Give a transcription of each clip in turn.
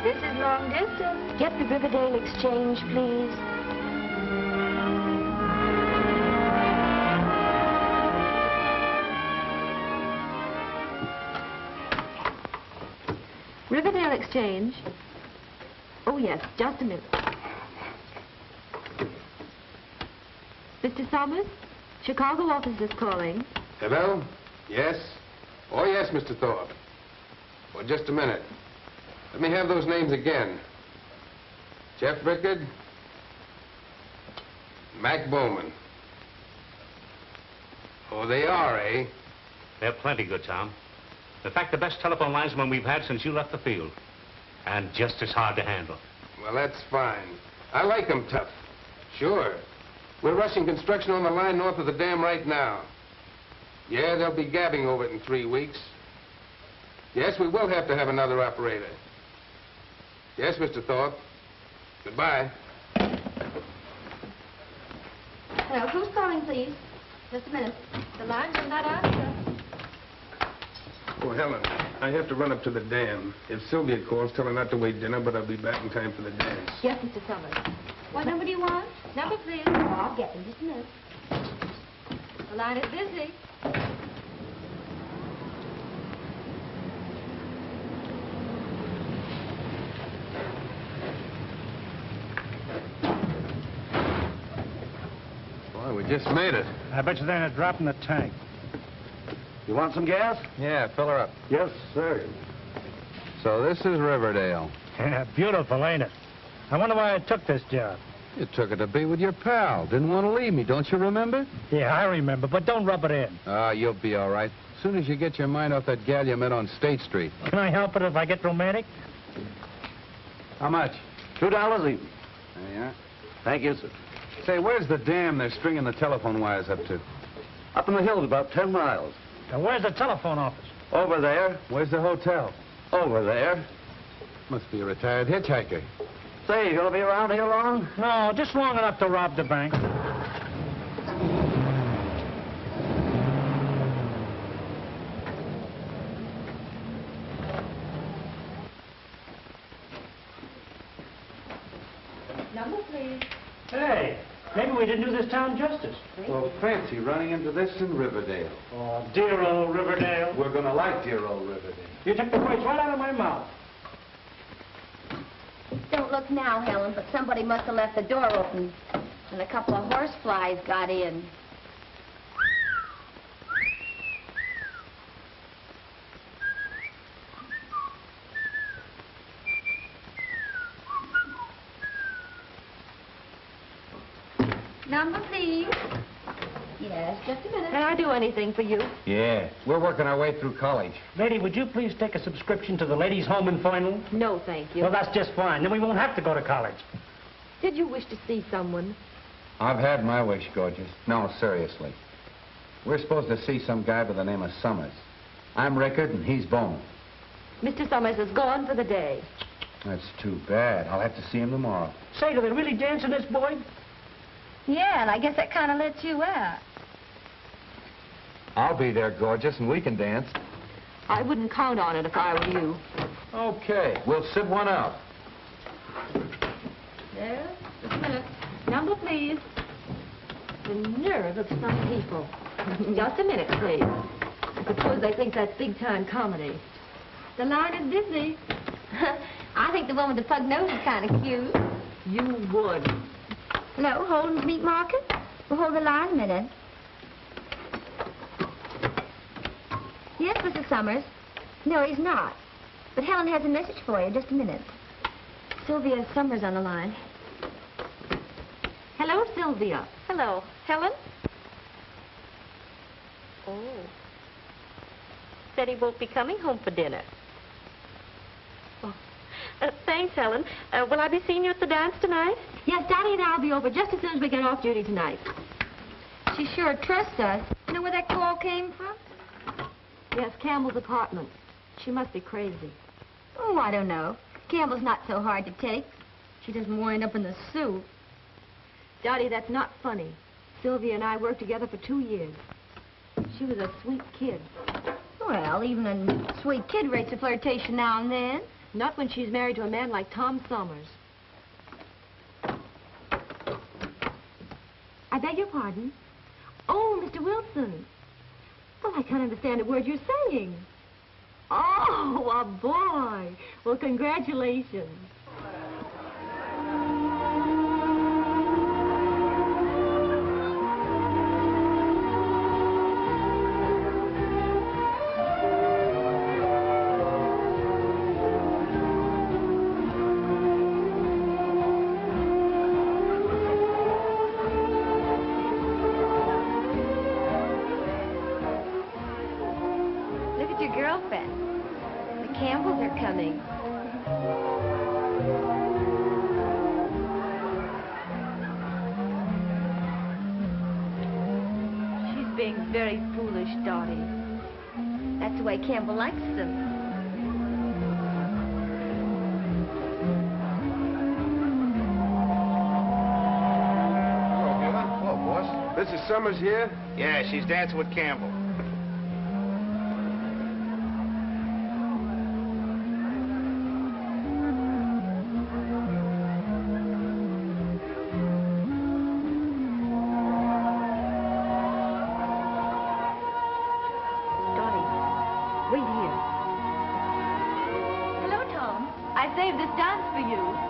This is long distance. Get the Riverdale Exchange, please. Riverdale Exchange? Oh, yes, just a minute. Mr. Summers? Chicago office is calling. Hello? Yes? Oh, yes, Mr. Thorpe. Well, just a minute. Let me have those names again. Jeff Rickard. Mac Bowman. Oh, they are, eh? They're plenty good, Tom. In fact, the best telephone linesman we've had since you left the field. And just as hard to handle. Well, that's fine. I like them tough. Sure. We're rushing construction on the line north of the dam right now. Yeah, they'll be gabbing over it in 3 weeks. Yes, we will have to have another operator. Yes, Mr. Thorpe. Goodbye. Hello, who's calling, please? Just a minute. The lines are not answer. Oh, Helen, I have to run up to the dam. If Sylvia calls, tell her not to wait dinner, but I'll be back in time for the dance. Yes, Mr. Summers. What number do you want? Number, please. Oh, I'll get them. Just a minute. The line is busy. Boy, we just made it. I bet you they're in a drop in the tank. You want some gas? Yeah, fill her up. Yes, sir. So this is Riverdale. Yeah, beautiful, ain't it? I wonder why I took this job. You took it to be with your pal. Didn't want to leave me, don't you remember? Yeah, I remember, but don't rub it in. Ah, you'll be all right. As soon as you get your mind off that gal you met on State Street. Can I help it if I get romantic? How much? $2 even. There you are. Thank you, sir. Say, where's the dam they're stringing the telephone wires up to? Up in the hills about 10 miles. Now, where's the telephone office? Over there. Where's the hotel? Over there. Must be a retired hitchhiker. Say, you gonna be around here long? No, just long enough to rob the bank. Number, please. Hey, maybe we didn't do this town justice. Well, fancy running into this in Riverdale. Oh, dear old Riverdale. We're gonna like dear old Riverdale. You took the words right out of my mouth. Don't look now, Helen, but somebody must have left the door open, and a couple of horseflies got in. Number, please. Yes, just a minute. Can I do anything for you? Yeah, we're working our way through college. Lady, would you please take a subscription to the Ladies' Home in Final? No, thank you. Well, that's just fine. Then we won't have to go to college. Did you wish to see someone? I've had my wish, gorgeous. No, seriously. We're supposed to see some guy by the name of Summers. I'm Rickard, and he's Bowman. Mr. Summers is gone for the day. That's too bad. I'll have to see him tomorrow. Say, do they really dance in this, boy? Yeah, and I guess that kind of lets you out. I'll be there, gorgeous, and we can dance. I wouldn't count on it if I were you. Okay, we'll sit one out. There, just a minute. Number, please. The nerve of some people. Just a minute, please. I suppose they think that's big-time comedy. The line is busy. I think the one with the pug nose is kind of cute. You would. No, Holden's Meat Market? We'll hold the line a minute. Yes, Mrs. Summers. No, he's not. But Helen has a message for you. Just a minute. Sylvia Summers on the line. Hello, Sylvia. Hello. Helen? Oh. Said he won't be coming home for dinner. Oh. Thanks, Helen. Will I be seeing you at the dance tonight? Yes, Daddy and I'll be over just as soon as we get off duty tonight. She sure trusts us. You know where that call came from? Yes, Campbell's apartment. She must be crazy. Oh, I don't know. Campbell's not so hard to take. She doesn't wind up in the soup. Dottie, that's not funny. Sylvia and I worked together for 2 years. She was a sweet kid. Well, even a sweet kid rates a flirtation now and then. Not when she's married to a man like Tom Summers. I beg your pardon? Oh, Mr. Wilson. Well, I can't understand a word you're saying. Oh, a boy. Well, congratulations. Very foolish, Dottie. That's the way Campbell likes them. Hello, Miller. Hello, boss. Mrs. Summers here? Yeah, she's dancing with Campbell.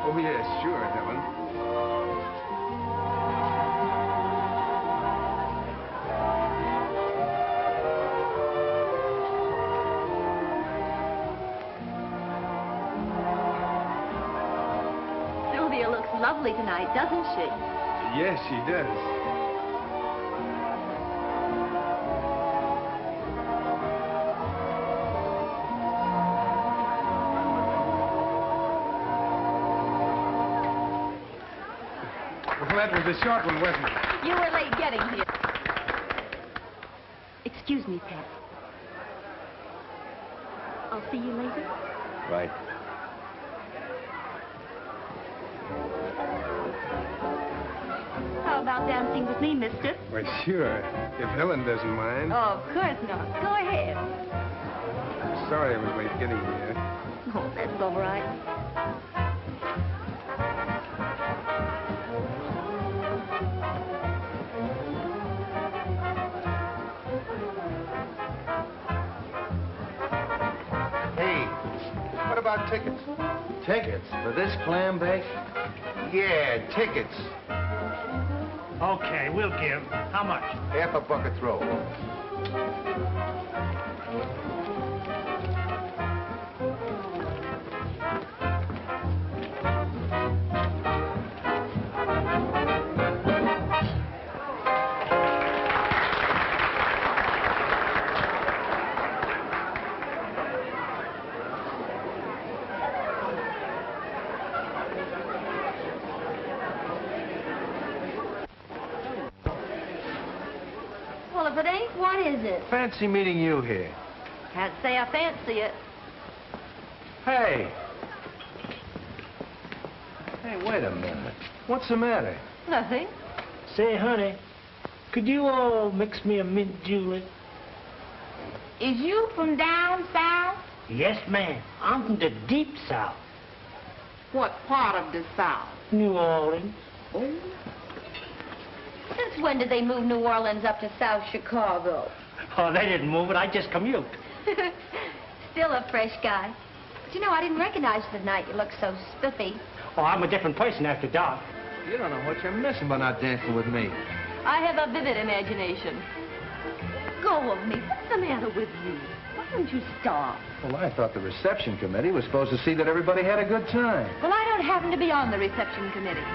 Oh, yes, sure, Helen. Sylvia looks lovely tonight, doesn't she? Yes, she does. Well, that was a short one, wasn't it? You were late getting here. Excuse me, Pat. I'll see you later. Right. How about dancing with me, mister? Well, sure, if Helen doesn't mind. Oh, of course not. Go ahead. I'm sorry I was late getting here. Oh, that's all right. What about tickets? Tickets for this clam bake? Yeah, tickets. Okay, we'll give. How much? Half a bucket throw. Well, if it ain't, what is it? Fancy meeting you here. Can't say I fancy it. Hey. Hey, wait a minute. What's the matter? Nothing. Say, honey, could you all mix me a mint julep? Is you from down south? Yes, ma'am. I'm from the deep south. What part of the south? New Orleans. Oh. Since when did they move New Orleans up to South Chicago? Oh, they didn't move it. I just commute. Still a fresh guy. But you know, I didn't recognize you tonight. You look so spiffy. Oh, I'm a different person after dark. You don't know what you're missing by not dancing with me. I have a vivid imagination. Go of me. What's the matter with you? Why don't you stop? Well, I thought the reception committee was supposed to see that everybody had a good time. Well, I don't happen to be on the reception committee.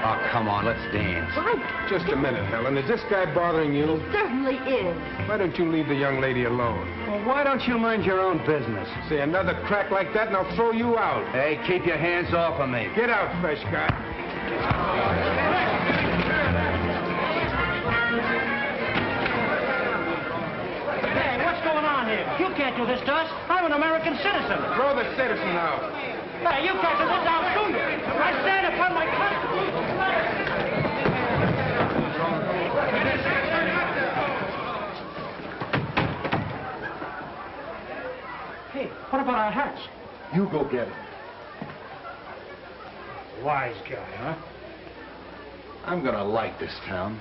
Oh, come on, let's dance. Why, Just a minute, Helen. Is this guy bothering you? he certainly is. Why don't you leave the young lady alone? Well, why don't you mind your own business? Say another crack like that and I'll throw you out. Hey, keep your hands off of me. Get out, fresh guy. Hey, what's going on here? You can't do this to us. I'm an American citizen. Throw the citizen out. Hey, you can't do this. I'll shoot you. I stand upon my constitution. You go get him. Wise guy, huh? I'm gonna like this town.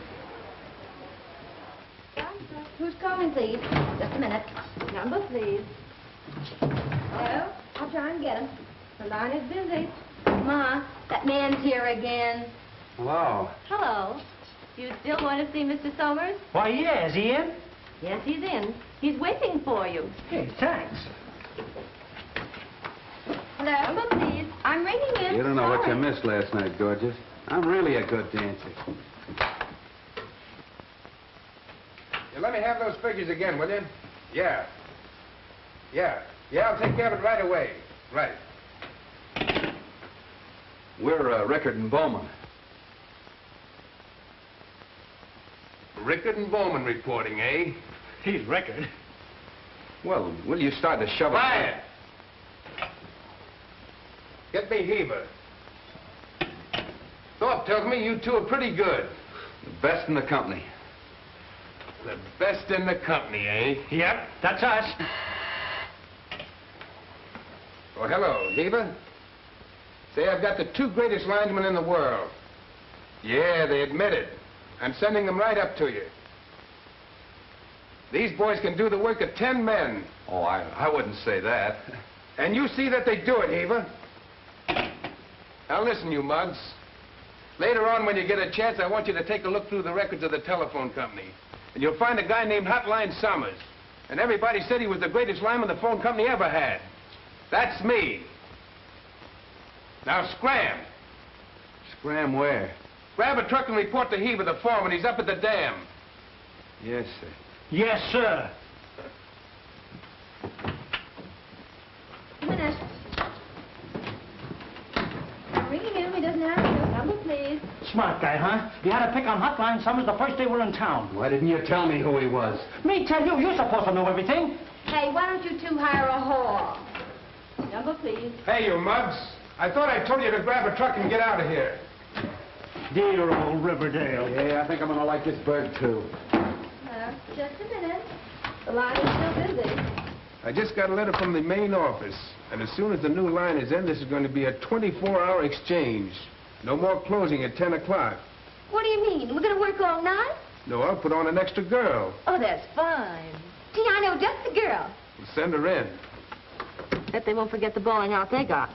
Who's calling, please? Just a minute. Number, please. Hello? I'll try and get him. The line is busy. Ma, that man's here again. Hello. Hello. You still want to see Mr. Somers? Why, yeah, is he in? Yes, he's in. He's waiting for you. Hey, thanks. Hello? Number, please. I'm ringing in. You don't know what you Sorry. missed last night, gorgeous. I'm really a good dancer. You let me have those figures again, will you? Yeah. Yeah, I'll take care of it right away. Right. We're Rickard and Bowman. Rickard and Bowman reporting, eh? He's Rickard. Well, will you start to shove it? Quiet! Get me Heber. Thorpe tells me you two are pretty good. The best in the company. The best in the company, eh? Yep, that's us. Oh, hello, Heber. Say, I've got the two greatest linemen in the world. Yeah, they admit it. I'm sending them right up to you. These boys can do the work of 10 men. Oh, I wouldn't say that. And you see that they do it, Heber. Now listen, you mugs. Later on, when you get a chance, I want you to take a look through the records of the telephone company. And you'll find a guy named Hotline Summers. And everybody said he was the greatest lineman the phone company ever had. That's me. Now scram. Scram where? Grab a truck and report to Heber, the foreman. He's up at the dam. Yes, sir. Yes, sir. A minute. I'm ringing him. He doesn't answer. Number, please. Smart guy, huh? He had to pick on Hotline Summers the first day we were in town. Why didn't you tell me who he was? Me tell you, you're supposed to know everything. Hey, why don't you two hire a whore? Number, please. Hey, you mugs. I thought I told you to grab a truck and get out of here. Dear old Riverdale. Yeah, I think I'm gonna like this bird, too. Just a minute. The line is still busy. I just got a letter from the main office. And as soon as the new line is in, this is going to be a 24-hour exchange. No more closing at 10 o'clock. What do you mean? We're going to work all night? No, I'll put on an extra girl. Oh, that's fine. Gee, I know just the girl. We'll send her in. Bet they won't forget the bowling out they got.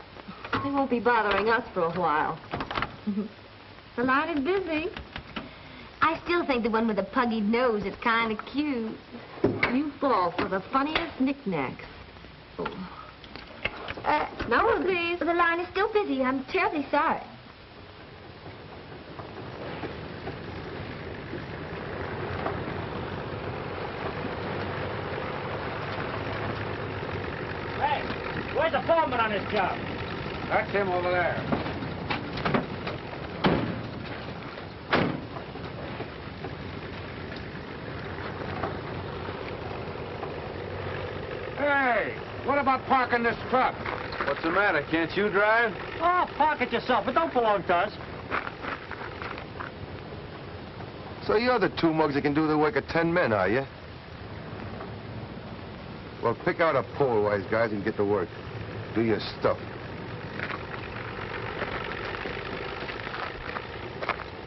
They won't be bothering us for a while. The line is busy. I still think the one with the puggy nose is kind of cute. You fall for the funniest knickknacks. Oh. No, please. The line is still busy. I'm terribly sorry. Hey, where's the foreman on this job? That's him over there. Hey, what about parking this truck? What's the matter? Can't you drive? Oh, park it yourself. It don't belong to us. So you're the two mugs that can do the work of 10 men, are you? Well, pick out a pole, wise guys, and get to work. Do your stuff.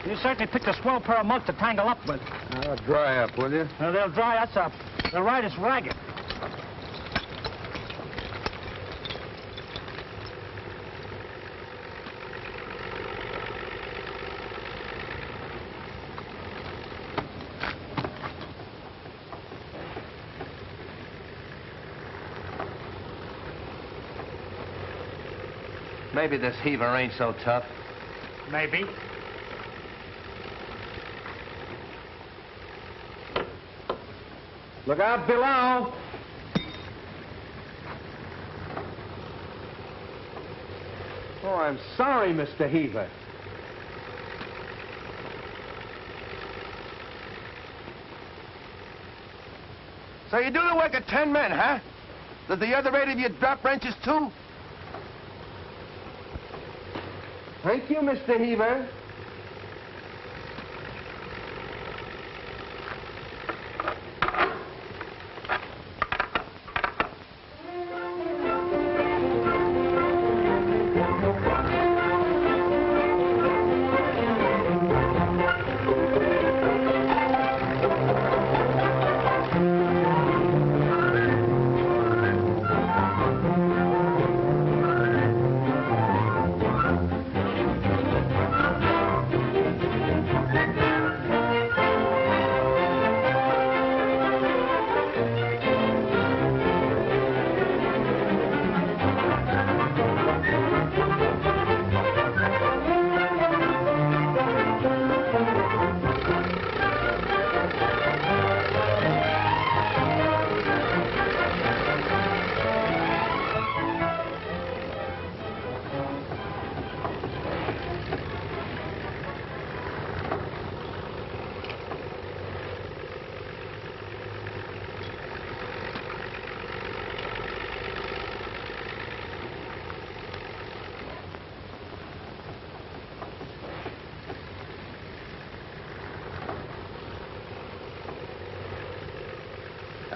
You certainly picked a swell pair of mugs to tangle up with. Dry up, will you? Now, they'll dry us up. They'll ride us ragged. Maybe this heaver ain't so tough. Maybe. Look out below. Oh, I'm sorry, Mr. Heaver. So you do the work of 10 men, huh? Does the other 8 of you drop wrenches, too? Thank you, Mr. Heaver.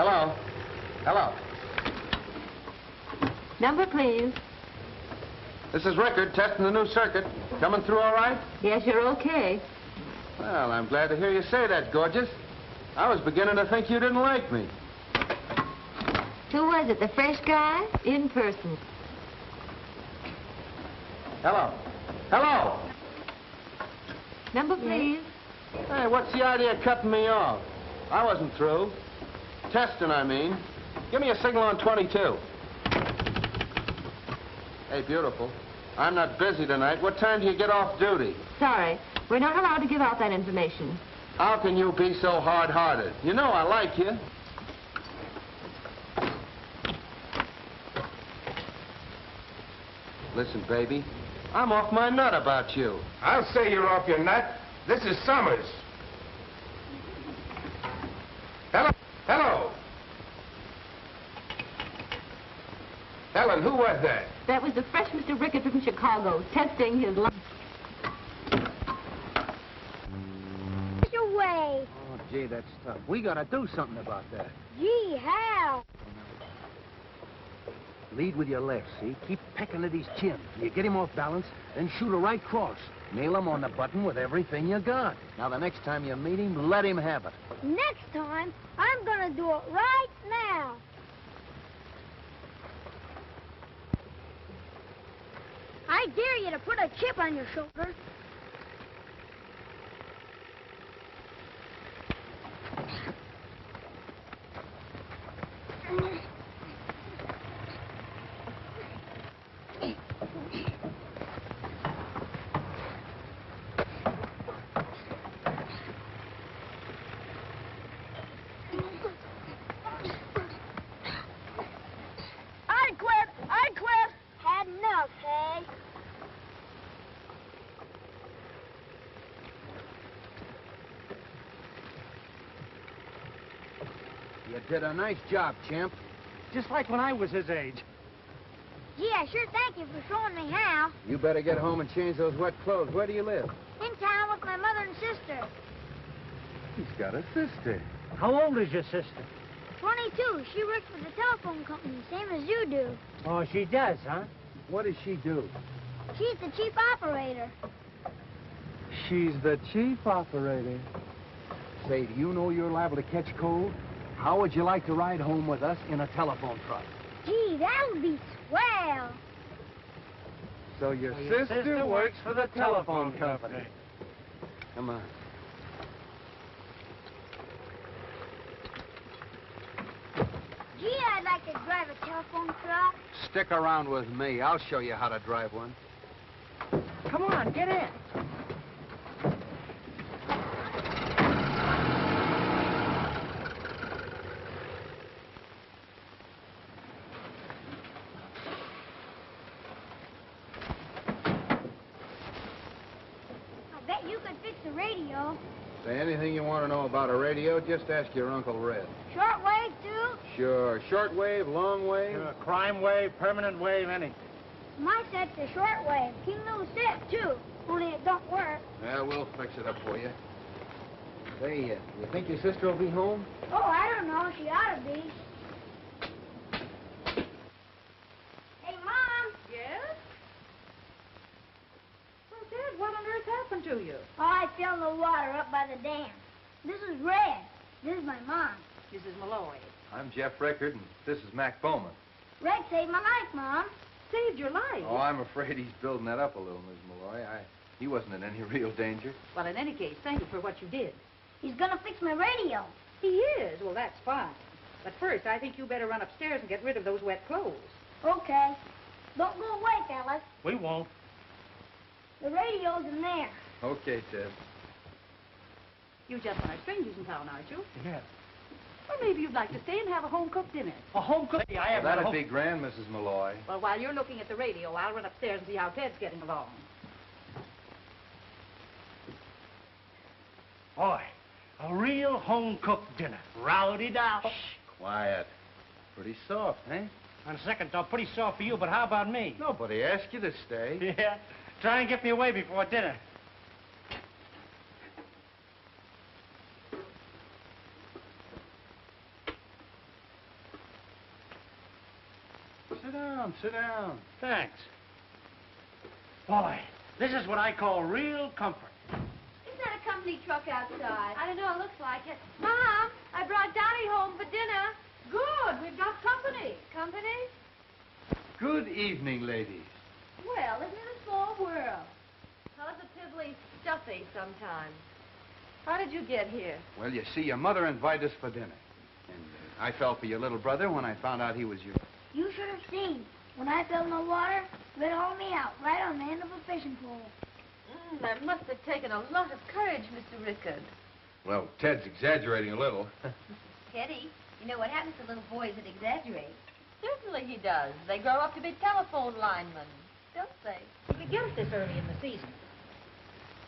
Hello? Hello? Number, please. This is Rickard, testing the new circuit. Coming through all right? Yes, you're okay. Well, I'm glad to hear you say that, gorgeous. I was beginning to think you didn't like me. Who was it, the fresh guy? In person. Hello? Hello? Number, please. Hey, what's the idea of cutting me off? I wasn't through. Testing, I mean. Give me a signal on 22. Hey, beautiful. I'm not busy tonight. What time do you get off duty? Sorry, we're not allowed to give out that information. How can you be so hard-hearted? You know I like you. Listen, baby, I'm off my nut about you. I'll say you're off your nut. This is Summers. Hello? Hello? Helen, who was that? That was the fresh Mr. Rickard from Chicago, testing his lunch. Your way. Oh, gee, that's tough. We gotta do something about that. Gee, how? Lead with your left, see? Keep pecking at his chin. You get him off balance, then shoot a right cross. Nail him on the button with everything you got. Now, the next time you meet him, let him have it. Next time, I'm gonna do it right now. I dare you to put a chip on your shoulder. I quit. Had enough, hey? You did a nice job, champ. Just like when I was his age. Gee, I sure thank you for showing me how. You better get home and change those wet clothes. Where do you live? In town with my mother and sister. He's got a sister. How old is your sister? 22. She works for the telephone company, same as you do. Oh, she does, huh? What does she do? She's the chief operator. She's the chief operator. Say, do you know you're liable to catch cold? How would you like to ride home with us in a telephone truck? Gee, that would be swell. So your sister works for the telephone company. Come on. Gee, I'd like to drive a telephone truck. Stick around with me. I'll show you how to drive one. Come on, get in. I bet you could fix the radio. Say, anything you want to know about a radio, just ask your Uncle Red. Shortwave, too? Sure. Shortwave, long wave. Crime wave, permanent wave, any. My set's a shortwave. King Lou's set, too. Only it don't work. Yeah, we'll fix it up for you. Say, you think your sister will be home? Oh, I don't know. She ought to be. Hey, Mom. Yes? Well, Dad, what on earth happened to you? Oh, I fell in the water up by the dam. This is Red. This is my mom. This is Malloy. I'm Jeff Rickard, and this is Mac Bowman. Red saved my life, Mom. Saved your life. Oh, I'm afraid he's building that up a little, Miss Malloy. He wasn't in any real danger. Well, in any case, thank you for what you did. He's gonna fix my radio. He is. Well, that's fine. But first, I think you better run upstairs and get rid of those wet clothes. Okay. Don't go away, fellas. We won't. The radio's in there. Okay, Ted. You gentlemen are strangers in town, aren't you? Yeah. Well, maybe you'd like to stay and have a home-cooked dinner. A home cook? I have That'd be grand, Mrs. Malloy. Well, while you're looking at the radio, I'll run upstairs and see how Ted's getting along. Boy, a real home-cooked dinner. Rowdy-dow. Quiet. Pretty soft, eh? On second thought, pretty soft for you, but how about me? Nobody asked you to stay. Yeah. Try and get me away before dinner. down, sit down. Thanks. Boy, this is what I call real comfort. Isn't that a company truck outside? I don't know, it looks like it. Mom, I brought Donnie home for dinner. Good. We've got company. Company? Good evening, ladies. Well, isn't it a small world? Positively stuffy sometimes. How did you get here? Well, you see, your mother invited us for dinner. And I fell for your little brother when I found out he was you. You should have seen. When I fell in the water, it hauled me out right on the end of a fishing pole. That must have taken a lot of courage, Mr. Rickard. Well, Ted's exaggerating a little. Teddy, you know what happens to little boys that exaggerate? Certainly he does. They grow up to be telephone linemen, don't they? You could get us this early in the season.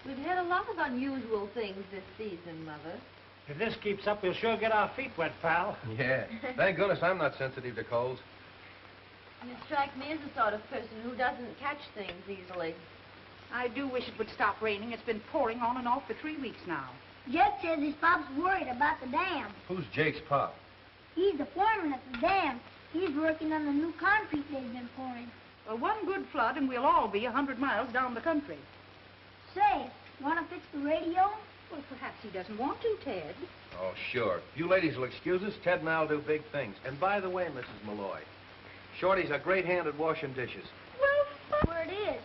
We've had a lot of unusual things this season, Mother. If this keeps up, we'll sure get our feet wet, pal. Yeah. Thank goodness I'm not sensitive to colds. You strike me as the sort of person who doesn't catch things easily. I do wish it would stop raining. It's been pouring on and off for 3 weeks now. Jake says his pop's worried about the dam. Who's Jake's pop? He's the foreman at the dam. He's working on the new concrete they've been pouring. Well, one good flood and we'll all be 100 miles down the country. Say, want to fix the radio? Well, perhaps he doesn't want to, Ted. Oh, sure. If you ladies will excuse us, Ted and I'll do big things. And by the way, Mrs. Malloy, Shorty's a great hand at washing dishes. Well, where it is.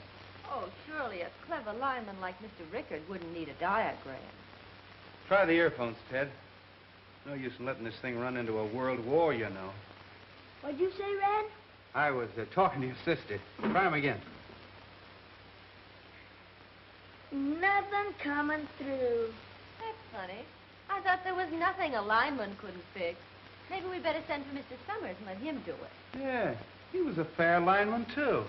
Oh, surely a clever lineman like Mr. Rickard wouldn't need a diagram. Try the earphones, Ted. No use in letting this thing run into a world war, you know. What'd you say, Red? I was talking to your sister. Try 'em again. Nothing coming through. That's funny. I thought there was nothing a lineman couldn't fix. Maybe we'd better send for Mr. Summers and let him do it. Yeah, he was a fair lineman, too.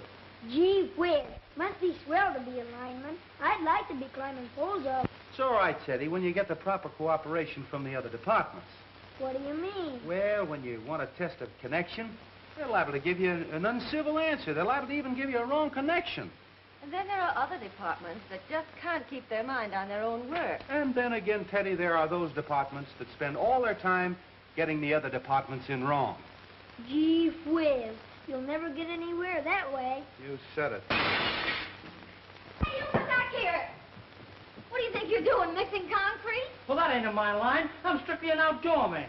Gee whiz. Must be swell to be a lineman. I'd like to be climbing poles up. It's all right, Teddy, when you get the proper cooperation from the other departments. What do you mean? Well, when you want to test a connection, they're liable to give you an uncivil answer. They're liable to even give you a wrong connection. And then there are other departments that just can't keep their mind on their own work. And then again, Teddy, there are those departments that spend all their time getting the other departments in wrong. Gee whiz. You'll never get anywhere that way. You said it. Hey, you come back here! What do you think you're doing, mixing concrete? Well, that ain't in my line. I'm strictly an outdoor man.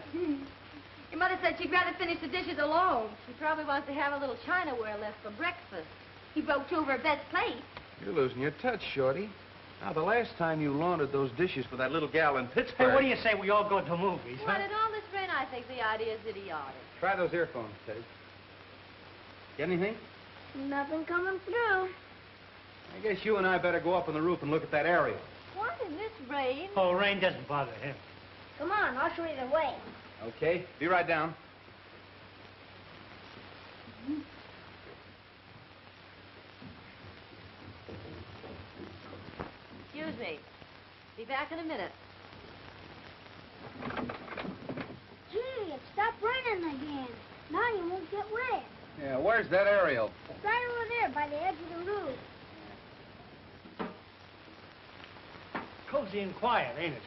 Your mother said she'd rather finish the dishes alone. She probably wants to have a little chinaware left for breakfast. He broke two of her best plates. You're losing your touch, Shorty. Now, the last time you laundered those dishes for that little gal in Pittsburgh... Hey, what do you say we all go to the movies, huh? Well, in all this rain, I think the idea is idiotic. Try those earphones, Teddy. Get anything? Nothing coming through. I guess you and I better go up on the roof and look at that aerial. What in this rain? Oh, rain doesn't bother him. Come on, I'll show you the way. Okay, be right down. Excuse me. Be back in a minute. Gee, it stopped raining again. Now you won't get wet. Yeah, where's that aerial? It's right over there by the edge of the roof. Cozy and quiet, ain't it?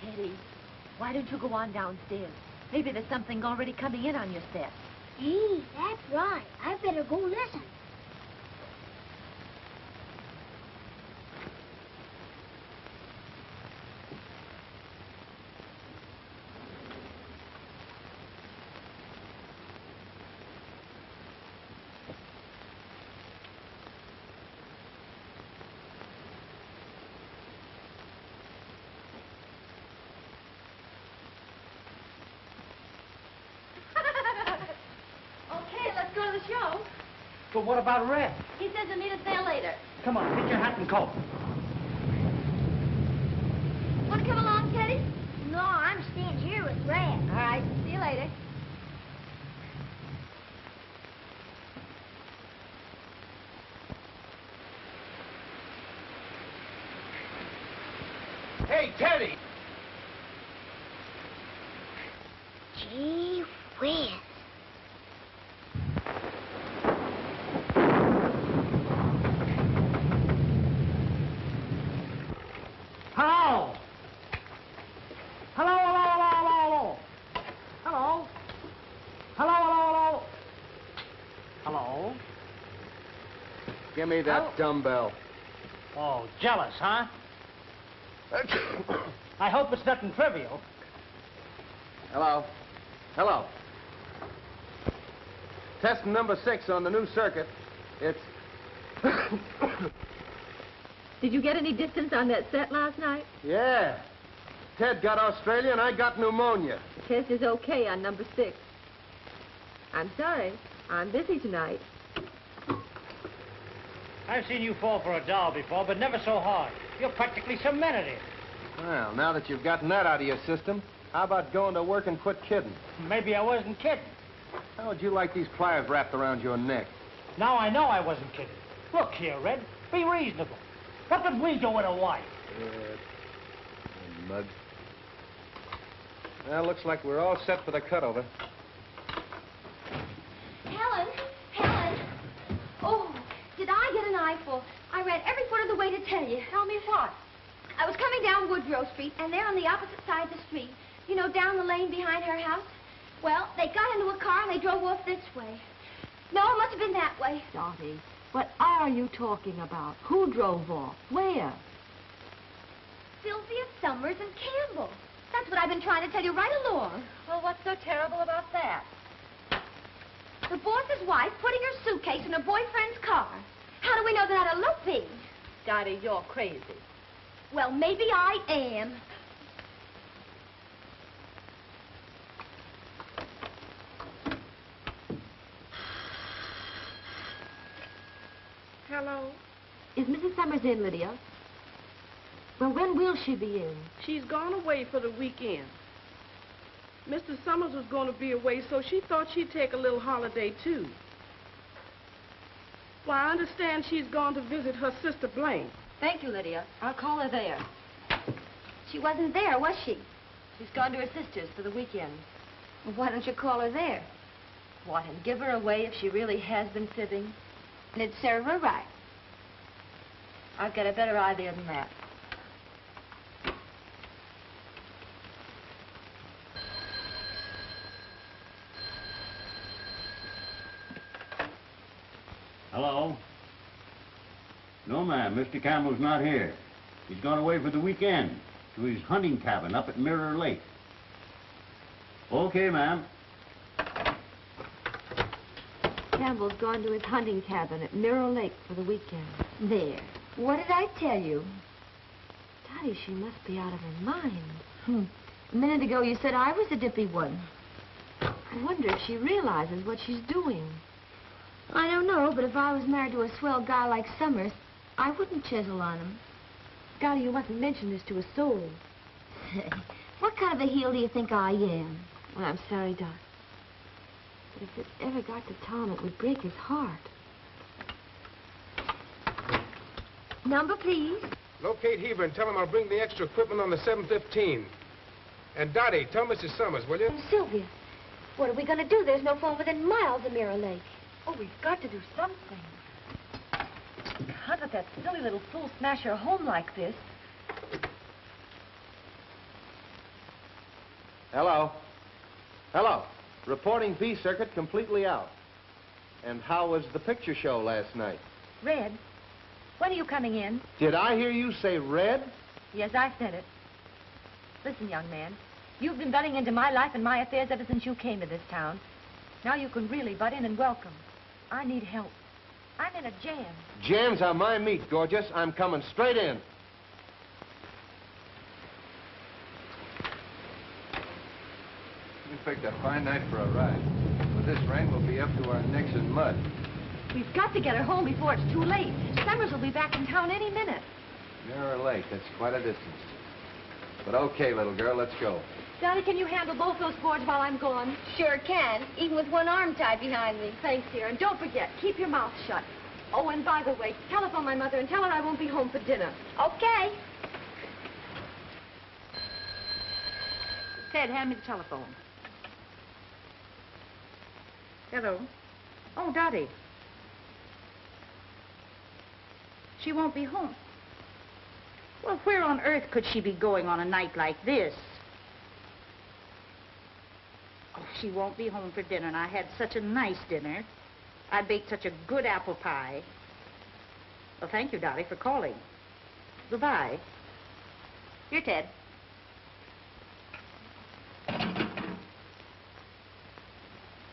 Teddy, why don't you go on downstairs? Maybe there's something already coming in on your step. Gee, that's right. I better go listen. Okay, let's go to the show. But what about Red? He says he'll meet us there later. Come on, get your hat and coat. Want to come along, Teddy? No, I'm staying here with Red. All right, see you later. Hey, Teddy! Gee whiz. Give me that dumbbell. Oh, jealous, huh? I hope it's nothing trivial. Hello. Hello. Test number 6 on the new circuit. It's... Did you get any distance on that set last night? Yeah. Ted got Australia and I got pneumonia. The test is okay on number 6. I'm sorry. I'm busy tonight. I've seen you fall for a doll before, but never so hard. You're practically cemented it. Well, now that you've gotten that out of your system, how about going to work and quit kidding? Maybe I wasn't kidding. How would you like these pliers wrapped around your neck? Now I know I wasn't kidding. Look here, Red. Be reasonable. What would we do with a wife? Mud. Well, looks like we're all set for the cutover. Helen! Helen! Oh, did I get an eyeful? I ran every foot of the way to tell you. Tell me what? I was coming down Woodrow Street, and there on the opposite side of the street, you know, down the lane behind her house, well, they got into a car and they drove off this way. No, it must have been that way. Dottie, what are you talking about? Who drove off? Where? Sylvia Summers and Campbell. That's what I've been trying to tell you right along. Well, what's so terrible about that? The boss's wife putting her suitcase in her boyfriend's car. How do we know they're not eloping? Dottie, you're crazy. Well, maybe I am. Hello? Is Mrs. Summers in, Lydia? Well, when will she be in? She's gone away for the weekend. Mr. Summers was going to be away, so she thought she'd take a little holiday, too. Well, I understand she's gone to visit her sister Blaine. Thank you, Lydia. I'll call her there. She wasn't there, was she? She's gone to her sister's for the weekend. Well, why don't you call her there? What, and give her away if she really has been fibbing? And it'd serve her right. I've got a better idea than that. Hello? No, ma'am. Mr. Campbell's not here. He's gone away for the weekend to his hunting cabin up at Mirror Lake. Okay, ma'am. Campbell's gone to his hunting cabin at Mirror Lake for the weekend. There. What did I tell you? Dottie, she must be out of her mind. A minute ago you said I was the dippy one. I wonder if she realizes what she's doing. I don't know, but if I was married to a swell guy like Summers, I wouldn't chisel on him. Dottie, you mustn't mention this to a soul. What kind of a heel do you think I am? Well, I'm sorry, Dot. But if it ever got to Tom, it would break his heart. Number, please. Locate Heber and tell him I'll bring the extra equipment on the 7:15. And Dottie, tell Mrs. Summers, will you? Sylvia, what are we going to do? There's no phone within miles of Mirror Lake. Oh, we've got to do something. Can't let that silly little fool smash her home like this. Hello. Hello. Reporting B circuit completely out. And how was the picture show last night? Red, when are you coming in? Did I hear you say red? Yes, I said it. Listen, young man, you've been butting into my life and my affairs ever since you came to this town. Now you can really butt in and welcome. I need help. I'm in a jam. Jams are my meat, gorgeous. I'm coming straight in. We picked a fine night for a ride. With this rain, we'll be up to our necks in mud. We've got to get her home before it's too late. Summers will be back in town any minute. Mirror Lake, that's quite a distance. But okay, little girl, let's go. Dottie, can you handle both those boards while I'm gone? Sure can, even with one arm tied behind me. Thanks, dear. And don't forget, keep your mouth shut. Oh, and by the way, telephone my mother and tell her I won't be home for dinner. Okay. Ted, hand me the telephone. Hello. Oh, Dottie. She won't be home. Well, where on earth could she be going on a night like this? Oh, she won't be home for dinner, and I had such a nice dinner. I baked such a good apple pie. Well, thank you, Dottie, for calling. Goodbye. Here, Ted.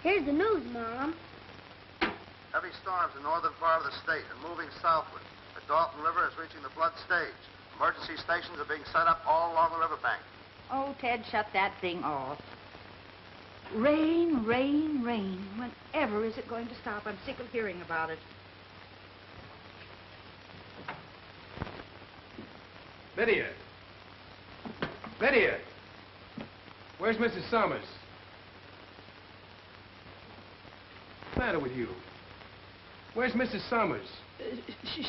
Here's the news, Mom. Heavy storms in northern part of the state and moving southward. The Dalton River is reaching the flood stage. Emergency stations are being set up all along the riverbank. Oh, Ted, shut that thing off. Rain, rain, rain. Whenever is it going to stop? I'm sick of hearing about it. Lydia! Lydia! Where's Mrs. Summers? What's the matter with you? Where's Mrs. Summers?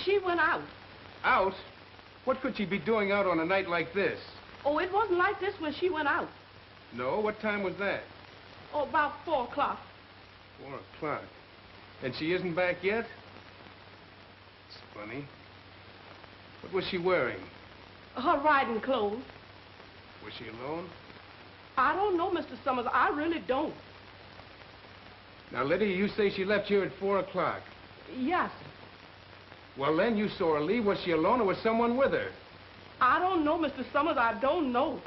She went out. Out? What could she be doing out on a night like this? Oh, it wasn't like this when she went out. No? What time was that? Oh, about 4 o'clock. 4 o'clock. And she isn't back yet? It's funny. What was she wearing? Her riding clothes. Was she alone? I don't know, Mr. Summers. I really don't. Now, Lydia, you say she left here at 4 o'clock. Yes. Well, then you saw her leave. Was she alone or was someone with her? I don't know, Mr. Summers. I don't know.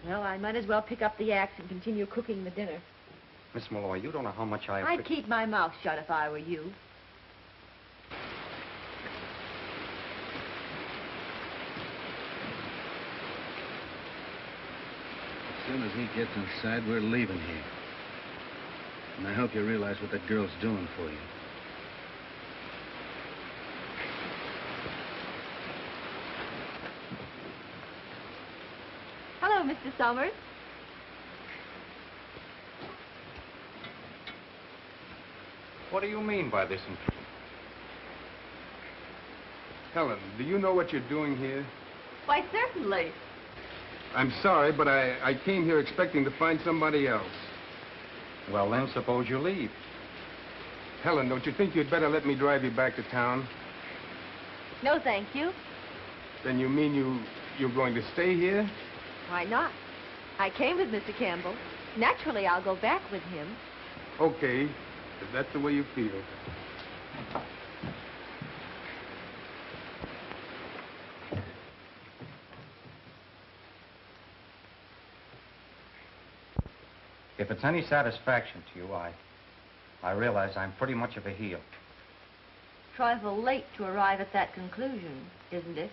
Well, I might as well pick up the axe and continue cooking the dinner. Miss Malloy, you don't know how much I... I'd keep my mouth shut if I were you. As soon as he gets inside, we're leaving here. And I hope you realize what that girl's doing for you. Hello, Mr. Summers. What do you mean by this intrusion? Helen, do you know what you're doing here? Why, certainly. I'm sorry, but I came here expecting to find somebody else. Well, then, suppose you leave. Helen, don't you think you'd better let me drive you back to town? No, thank you. Then you mean you're going to stay here? Why not? I came with Mr. Campbell. Naturally, I'll go back with him. Okay, if that's the way you feel. If it's any satisfaction to you, I realize I'm pretty much of a heel. Trifle late to arrive at that conclusion, isn't it?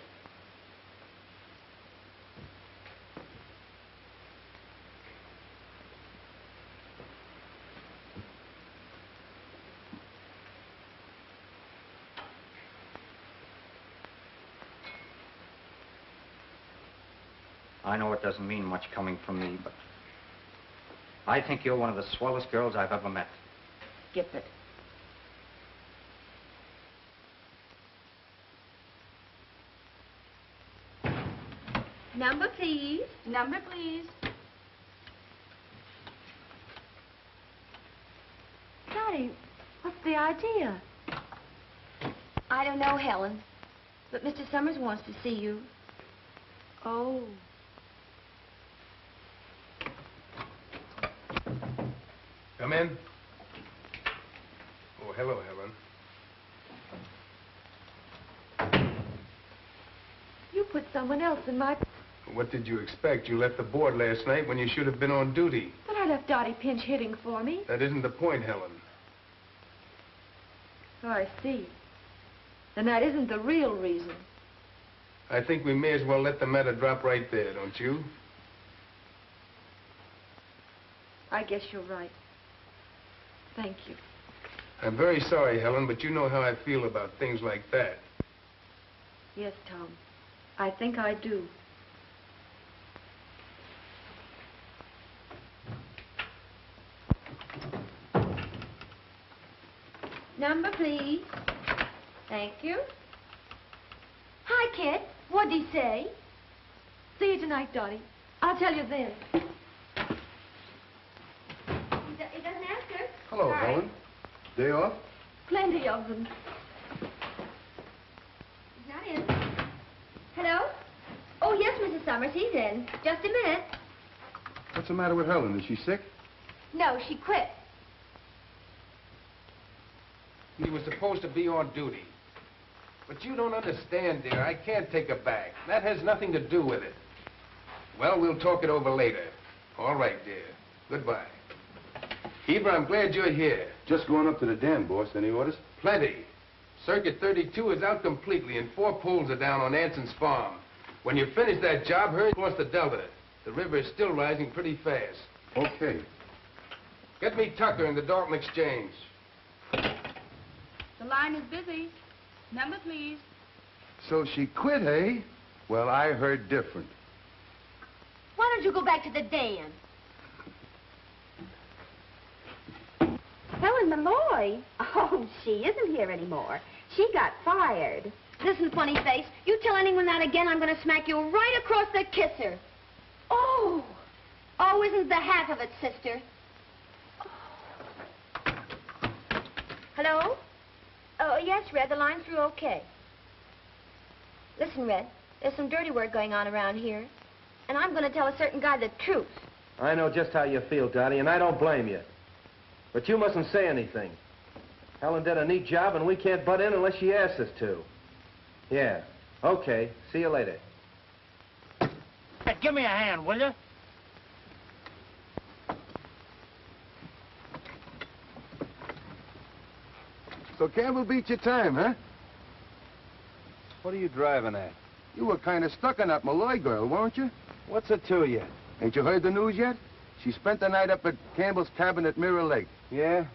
I know it doesn't mean much coming from me, but I think you're one of the swellest girls I've ever met. Skip it. Number, please. Number, please. Dottie, what's the idea? I don't know, Helen. But Mr. Summers wants to see you. Oh. Come in. Oh, hello, Helen. You put someone else in my... What did you expect? You left the board last night when you should have been on duty. But I left Dottie pinch hitting for me. That isn't the point, Helen. Oh, I see. Then that isn't the real reason. I think we may as well let the matter drop right there, don't you? I guess you're right. Thank you. I'm very sorry, Helen, but you know how I feel about things like that. Yes, Tom. I think I do. Number, please. Thank you. Hi, kid. What'd he say? See you tonight, Dottie. I'll tell you then. He doesn't answer. Hello, Sorry. Helen. Day off? Plenty of them. He's not in. Hello? Oh, yes, Mrs. Summers, he's in. Just a minute. What's the matter with Helen? Is she sick? No, she quit. He was supposed to be on duty. But you don't understand, dear. I can't take her back. That has nothing to do with it. Well, we'll talk it over later. All right, dear. Goodbye. Eva, I'm glad you're here. Just going up to the dam, boss. Any orders? Plenty. Circuit 32 is out completely, and 4 poles are down on Anson's farm. When you finish that job, hurry across the delta. The river is still rising pretty fast. Okay. Get me Tucker in the Dalton Exchange. The line is busy. Number, please. So she quit, eh? Well, I heard different. Why don't you go back to the dam? Helen Malloy? Oh, she isn't here anymore. She got fired. Listen, funny face, you tell anyone that again, I'm going to smack you right across the kisser. Oh! Oh, isn't the half of it, sister? Hello? Oh, yes, Red, the line's through okay. Listen, Red, there's some dirty work going on around here, and I'm going to tell a certain guy the truth. I know just how you feel, Dottie, and I don't blame you. But you mustn't say anything. Helen did a neat job, and we can't butt in unless she asks us to. Yeah. Okay. See you later. Hey, give me a hand, will you? So Campbell beat your time, huh? What are you driving at? You were kind of stuck on that Malloy girl, weren't you? What's it to you? Ain't you heard the news yet? She spent the night up at Campbell's cabin at Mirror Lake. Yeah?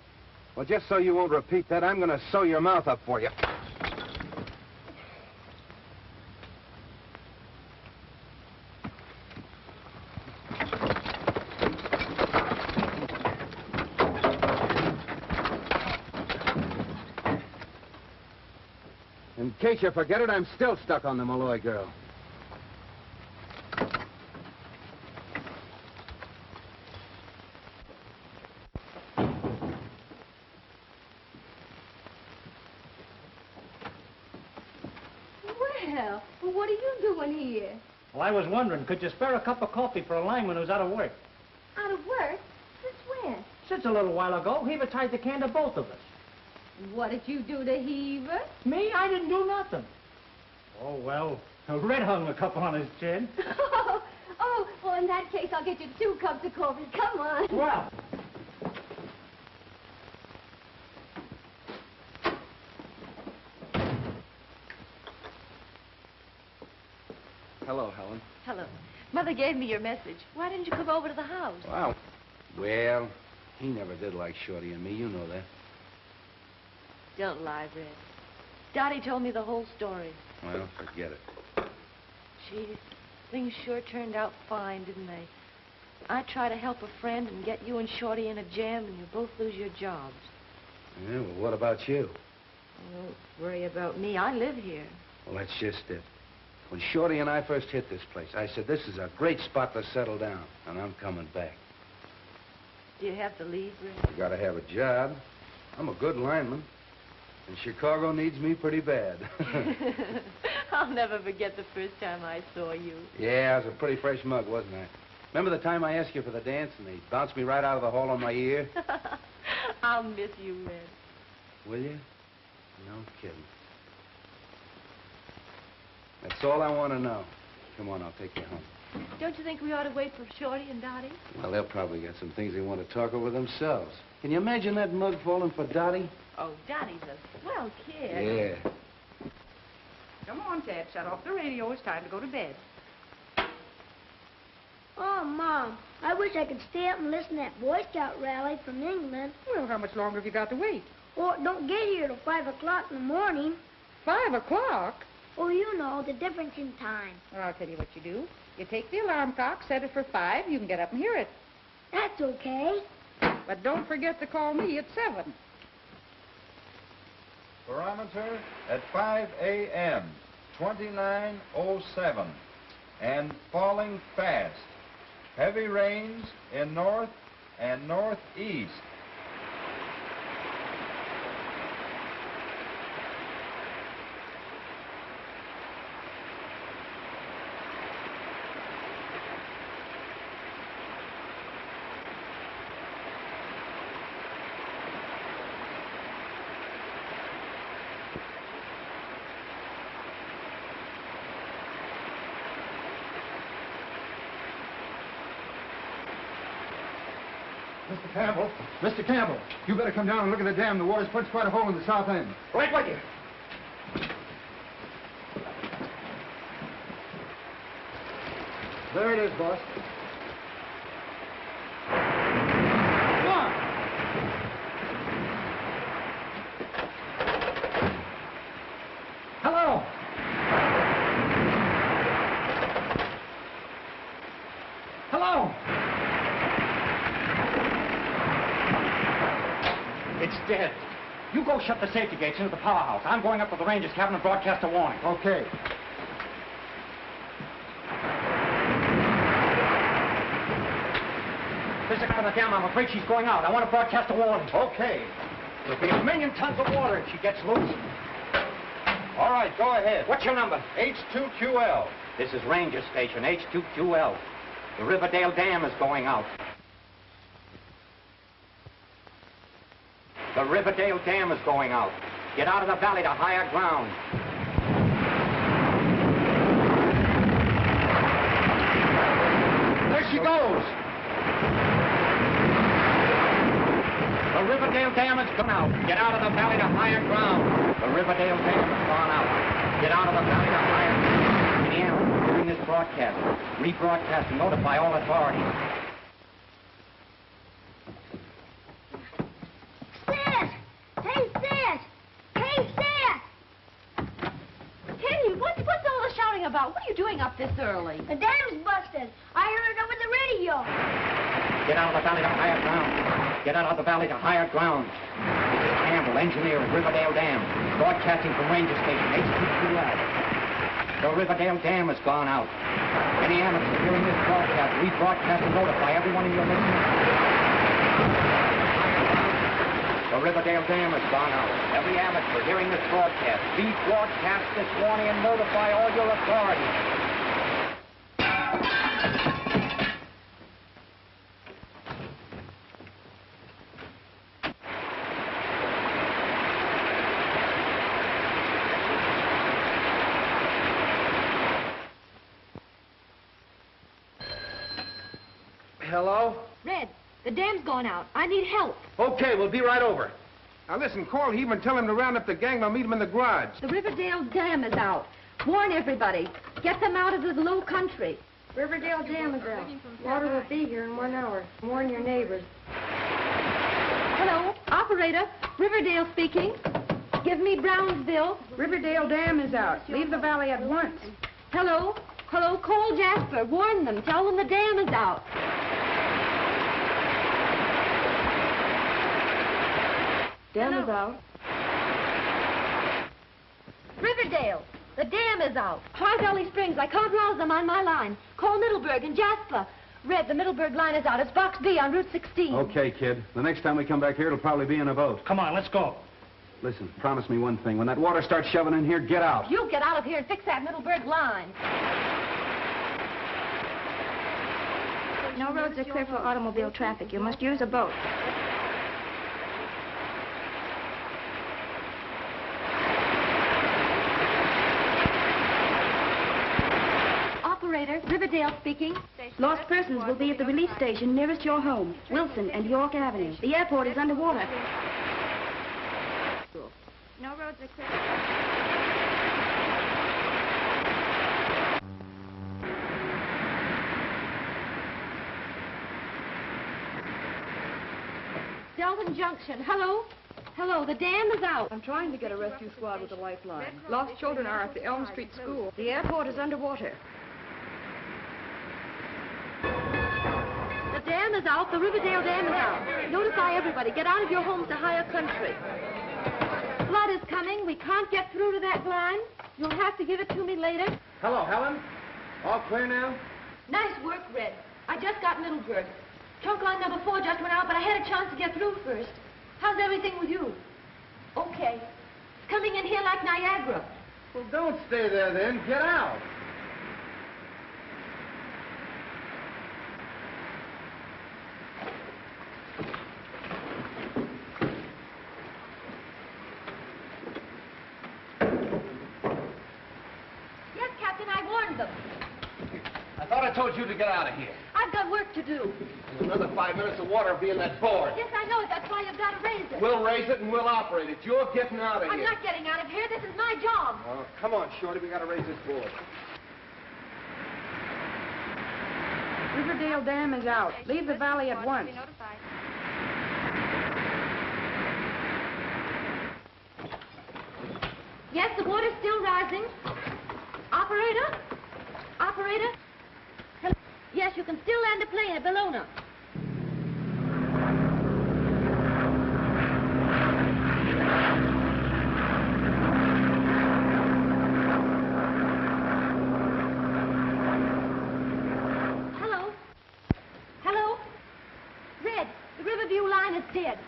Well, just so you won't repeat that, I'm going to sew your mouth up for you. In case you forget it, I'm still stuck on the Malloy girl. Well, what are you doing here? Well, I was wondering, could you spare a cup of coffee for a lineman who's out of work? Out of work? Since when? Since a little while ago, Heaver tied the can to both of us. What did you do to Heaver? Me? I didn't do nothing. Oh, well, Red hung a couple on his chin. Well, in that case, I'll get you 2 cups of coffee. Come on. Well. Hello, Helen. Hello. Mother gave me your message. Why didn't you come over to the house? Wow. Well, he never did like Shorty and me. You know that. Don't lie, Red. Dottie told me the whole story. Well, forget it. Gee, things sure turned out fine, didn't they? I try to help a friend and get you and Shorty in a jam, and you both lose your jobs. Yeah, well, what about you? Don't worry about me. I live here. Well, that's just it. When Shorty and I first hit this place, I said, this is a great spot to settle down, and I'm coming back. Do you have to leave, Red? You gotta have a job. I'm a good lineman, and Chicago needs me pretty bad. I'll never forget the first time I saw you. Yeah, I was a pretty fresh mug, wasn't I? Remember the time I asked you for the dance, and they bounced me right out of the hall on my ear? I'll miss you, Red. Will you? No kidding. That's all I want to know. Come on, I'll take you home. Don't you think we ought to wait for Shorty and Dottie? Well, they'll probably get some things they want to talk over themselves. Can you imagine that mug falling for Dottie? Oh, Dottie's a swell kid. Yeah. Come on, Ted. Shut off the radio. It's time to go to bed. Oh, Mom, I wish I could stay up and listen to that Boy Scout rally from England. Well, how much longer have you got to wait? Well, it don't get here till 5 o'clock in the morning. 5 o'clock? Oh, you know, the difference in time. Well, I'll tell you what you do. You take the alarm clock, set it for 5, you can get up and hear it. That's okay. But don't forget to call me at 7. Barometer at 5 a.m., 2907, and falling fast. Heavy rains in north and northeast. Mr. Campbell. Mr. Campbell, you better come down and look at the dam. The water's punched quite a hole in the south end. Right with you. There it is, boss. Come on. Hello. Hello. It's dead. You go shut the safety gates into the powerhouse. I'm going up to the ranger's cabin and broadcast a warning. Okay. There's a guy on the dam. I'm afraid she's going out. I want to broadcast a warning. Okay. There'll be a million tons of water if she gets loose. All right, go ahead. What's your number? H2QL. This is Ranger Station, H2QL. The Riverdale Dam is going out. The Riverdale Dam is going out. Get out of the valley to higher ground. There she goes. The Riverdale Dam has gone out. Get out of the valley to higher ground. The Riverdale Dam has gone out. Get out of the valley to higher ground. Indiana, during this broadcast, rebroadcast and notify all authorities. Sis! Hey, Sis! Hey, Sis! Kenny, what's all the shouting about? What are you doing up this early? The dam's busted. I heard it over the radio. Get out of the valley to higher ground. Get out of the valley to higher ground. This is Campbell, engineer at Riverdale Dam, broadcasting from Ranger Station, H2QL. The Riverdale Dam has gone out. Any amateur hearing this broadcast, rebroadcast and notify everyone in your listeners. The Riverdale Dam has gone out. Every amateur hearing this broadcast, rebroadcast this warning and notify all your authorities. Hello? Red, the dam's gone out. I need help. Okay, we'll be right over. Now listen, call Heber and tell him to round up the gang. I'll meet him in the garage. The Riverdale Dam is out. Warn everybody. Get them out of the low country. Riverdale Dam is out. Water will be here in 1 hour. Warn your neighbors. Hello, operator. Riverdale speaking. Give me Brownsville. Riverdale Dam is out. Leave the valley at once. Hello? Hello, call Jasper. Warn them. Tell them the dam is out. Dam is out. Riverdale, the dam is out. High Valley Springs, I can't rouse them on my line. Call Middleburg and Jasper. Red, the Middleburg line is out. It's Box B on Route 16. Okay, kid. The next time we come back here, it'll probably be in a boat. Come on, let's go. Listen, promise me one thing. When that water starts shoving in here, get out. You get out of here and fix that Middleburg line. No roads are clear for automobile traffic. You must use a boat. Operator, Riverdale speaking. Lost persons will be at the relief station nearest your home, Wilson and York Avenue. The airport is underwater. No roads are clear. Delvin Junction. Hello? Hello, the dam is out. I'm trying to get a rescue squad with a lifeline. Lost children are at the Elm Street School. The airport is underwater. The dam is out. The Riverdale Dam is out. Notify everybody. Get out of your homes to higher country. Flood is coming. We can't get through to that line. You'll have to give it to me later. Hello, Helen? All clear now? Nice work, Red. I just got Middleburg. Trunk line number 4 just went out, but I had a chance to get through first. How's everything with you? Okay. It's coming in here like Niagara. Well, don't stay there then. Get out. Yes, Captain, I warned them. I thought I told told you to get out of here. I've got work to do. Another 5 minutes of water will be in that board. Yes, I know it. That's why you've got to raise it. We'll raise it and we'll operate it. You're getting out of I'm here. not getting out of here. This is my job. Oh, come on, Shorty. We got to raise this board. Riverdale Dam is out. Leave the valley at once. Yes, the water's still rising. Operator? Operator? Hello? Yes, you can still land a plane at Bellona. Hello? Hello? Red, the Riverview line is dead.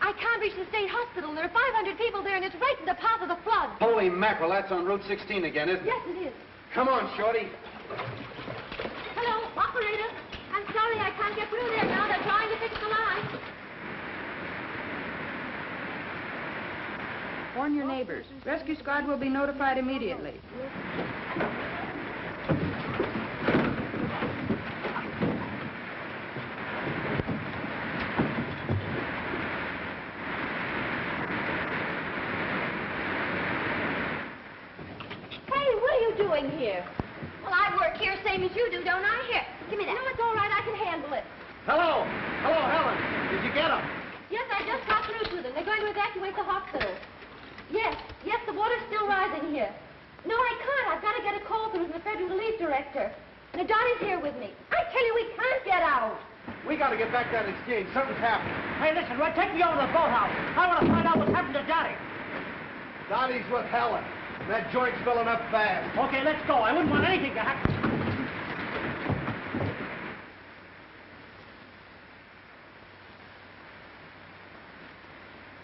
I can't reach the state hospital. There are 500 people there, and it's right in the path of the flood. Holy mackerel, that's on Route 16 again, isn't it? Yes, it is. Come on, Shorty. Hello, operator. I'm sorry I can't get through there now. They're trying to fix the line. Warn your neighbors. Rescue squad will be notified immediately. Hey, what are you doing here? Well, I work here same as you do, don't I? Here, give me that. No, it's all right. I can handle it. Hello. Hello, Helen. Did you get him? Yes, I just got through to them. They're going to evacuate the hospital. Yes, the water's still rising here. No, I can't. I've got to get a call through from the Federal Relief Director. Now, Johnny's here with me. I tell you, we can't get out. We got to get back that exchange. Something's happened. Hey, listen, Red, take me over to the boathouse. I want to find out what's happened to Johnny. Dottie's with Helen. That joint's filling up fast. Okay, let's go. I wouldn't want anything to happen.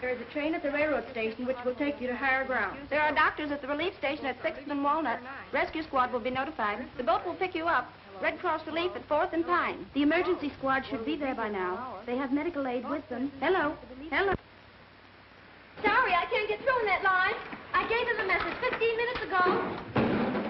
There is a train at the railroad station which will take you to higher ground. There are doctors at the relief station at 6th and Walnut. Rescue squad will be notified. The boat will pick you up. Red Cross Relief at 4th and Pine. The emergency squad should be there by now. They have medical aid with them. Hello. Hello. Sorry, I can't get through in that line. I gave them the message 15 minutes ago.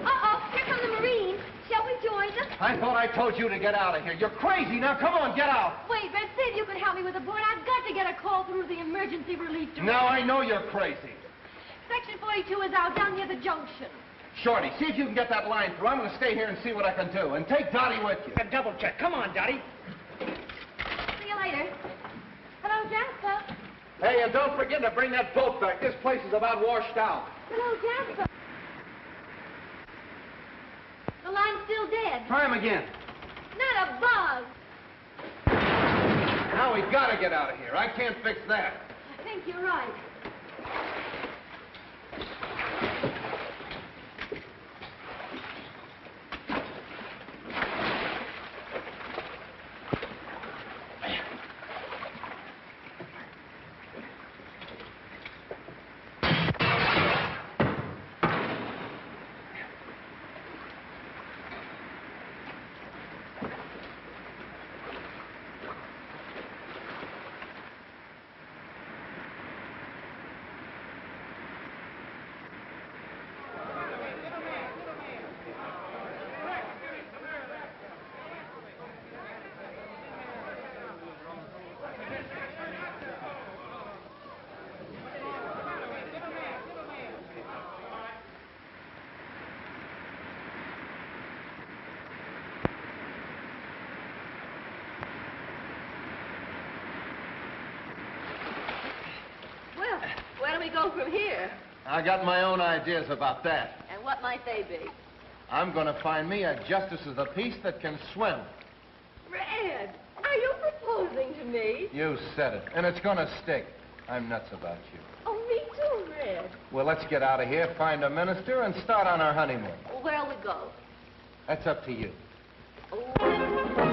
Uh-oh, here come the Marines. Shall we join them? I thought I told you to get out of here. You're crazy. Now, come on, get out. Wait, Red, see if you can help me with the board. I've got to get a call through the emergency relief director. Now, I know you're crazy. Section 42 is out down near the junction. Shorty, see if you can get that line through. I'm going to stay here and see what I can do. And take Dottie with you. Double check. Come on, Dottie. See you later. Hello, Jasper. Hey, and don't forget to bring that boat back. This place is about washed out. Hello, Jasper. The line's still dead. Try him again. Not a bug. Now we've got to get out of here. I can't fix that. I think you're right. Where do we go from here? I got my own ideas about that. And what might they be? I'm going to find me a justice of the peace that can swim. Red, are you proposing to me? You said it, and it's going to stick. I'm nuts about you. Oh, me too, Red. Well, let's get out of here, find a minister, and start on our honeymoon. Where'll we go? That's up to you. Oh.